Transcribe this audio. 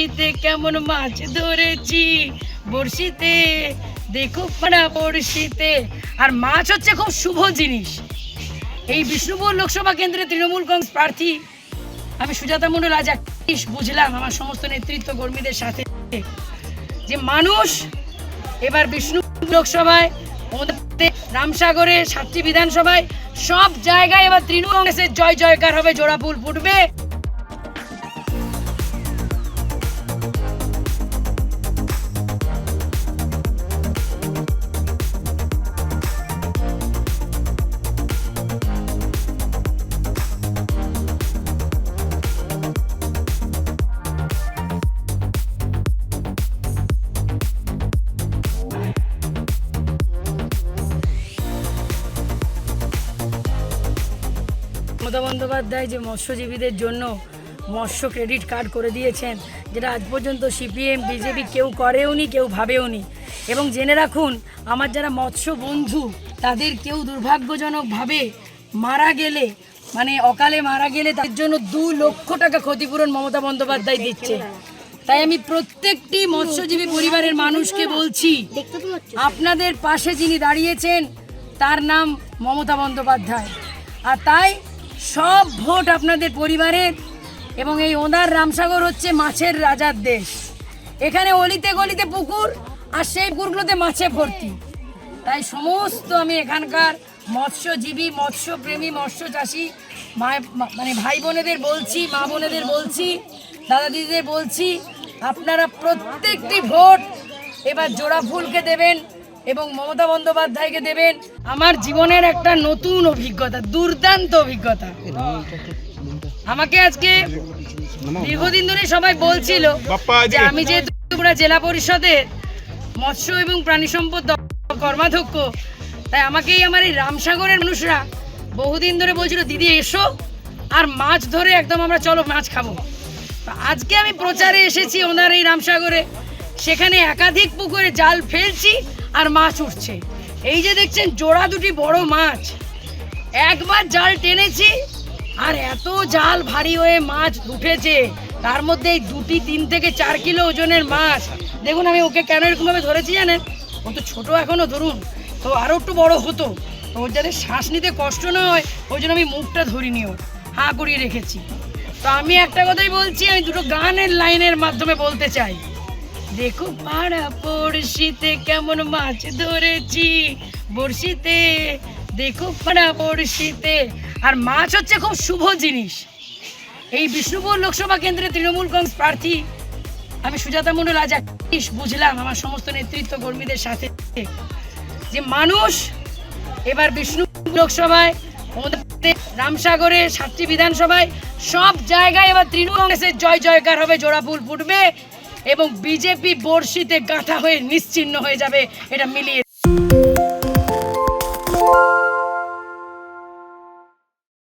বড়শিতে কেমন মাছ ধরেছি, বড়শিতে দেখো পাড়া বড়শিতে। আর মাছ হচ্ছে খুব শুভ জিনিস। এই বিষ্ণুপুর লোকসভা কেন্দ্রে তৃণমূল কংগ্রেস প্রার্থী আমি সুজাতা মণ্ডল আজ বুঝলাম আমার সমস্ত নেতৃত্ব কর্মীদের সাথে যে মানুষ এবার বিষ্ণুপুর লোকসভায়, রামসাগরে, 7টি বিধানসভায় সব জায়গায় এবার তৃণমূল কংগ্রেসের জয় জয়কার হবে, জোড়া ফুল ফুটবে। মমতা বন্দ্যোপাধ্যায় যে মৎস্যজীবীদের জন্য মৎস্য ক্রেডিট কার্ড করে দিয়েছেন, যেটা আজ পর্যন্ত সিপিএম বিজেপি কেউ করেওনি, কেউ ভাবেওনি। এবং জেনে রাখুন, আমার যারা মৎস্য বন্ধু তাদের কেউ দুর্ভাগ্যজনকভাবে মারা গেলে, মানে অকালে মারা গেলে, তার জন্য 2 লক্ষ টাকা ক্ষতিপূরণ মমতা বন্দ্যোপাধ্যায় দিচ্ছে। তাই আমি প্রত্যেকটি মৎস্যজীবী পরিবারের মানুষকে বলছি, আপনাদের পাশে যিনি দাঁড়িয়েছেন তার নাম মমতা বন্দ্যোপাধ্যায়। আর তাই সব ভোট আপনাদের পরিবারের। এবং এই ওনার রামসাগর হচ্ছে মাছের রাজার দেশ। এখানে অলিতে গলিতে পুকুর, আর সেই পুকুরগুলোতে মাছে ভর্তি। তাই সমস্ত আমি এখানকার মৎস্যজীবী, মৎস্যপ্রেমী, মৎস্য চাষি মানে ভাই বোনেদের বলছি, মা বোনেদের বলছি, দাদা দিদিদের বলছি, আপনারা প্রত্যেকটি ভোট এবার জোড়া ফুলকে দেবেন এবং মমতা বন্দ্যোপাধ্যায়কে দেবেন। আমার জীবনের একটা নতুন অভিজ্ঞতা, দুর্দান্ত অভিজ্ঞতা। আমাকে আজকে দীর্ঘদিন ধরে সবাই বলছিল যে আমি যেহেতু ত্রিপুরা জেলা পরিষদের মৎস্য এবং প্রাণী সম্পদ কর্মাধ্যক্ষ, তাই আমাকেই আমার এই রামসাগরের মানুষরা বহুদিন ধরে বলছিল, দিদি এসো আর মাছ ধরে একদম আমরা চলো মাছ খাবো। আজকে আমি প্রচারে এসেছি ওনার এই রামসাগরে, সেখানে একাধিক পুকুরে জাল ফেলছি আর মাছ উঠছে। এই যে দেখছেন জোড়া 2টি বড় মাছ, একবার জাল টেনেছি আর এত জাল ভারী হয়ে মাছ উঠেছে। তার মধ্যে এই 2টি 3 থেকে 4 কিলো ওজনের মাছ। দেখুন আমি ওকে কেন এরকমভাবে ধরেছি জানেন? ও তো ছোটো এখনও, ধরুন তো আরও একটু বড় হতো, তো ওর যাতে শ্বাস নিতে কষ্ট না হয় ওই জন্য আমি মুখটা ধরিনি, ওর হাঁ করিয়ে রেখেছি। তো আমি একটা কথাই বলছি, আমি 2টো গানের লাইনের মাধ্যমে বলতে চাই। দেখো পাড়া বড়শিতে কেমন মাছ ধরেছি, বড়শিতে দেখো পাড়া বড়শিতে। আর মাছ হচ্ছে খুব শুভ জিনিস। এই বিষ্ণুপুর লোকসভা কেন্দ্রে তৃণমূল কংগ্রেস প্রার্থী আমি সুজাতা মণ্ডল আজ বুঝলাম আমার সমস্ত নেতৃত্ব কর্মীদের সাথে যে মানুষ এবার বিষ্ণুপুর লোকসভায়, রামসাগরে, 7টি বিধানসভায় সব জায়গায় এবার তৃণমূল কংগ্রেসের জয় জয়কার হবে, জোড়া ফুল ফুটবে এবং বিজেপি বড়শিতে গাঁথা হয়ে নিশ্চিহ্ন হয়ে যাবে। এটা মিলিয়ে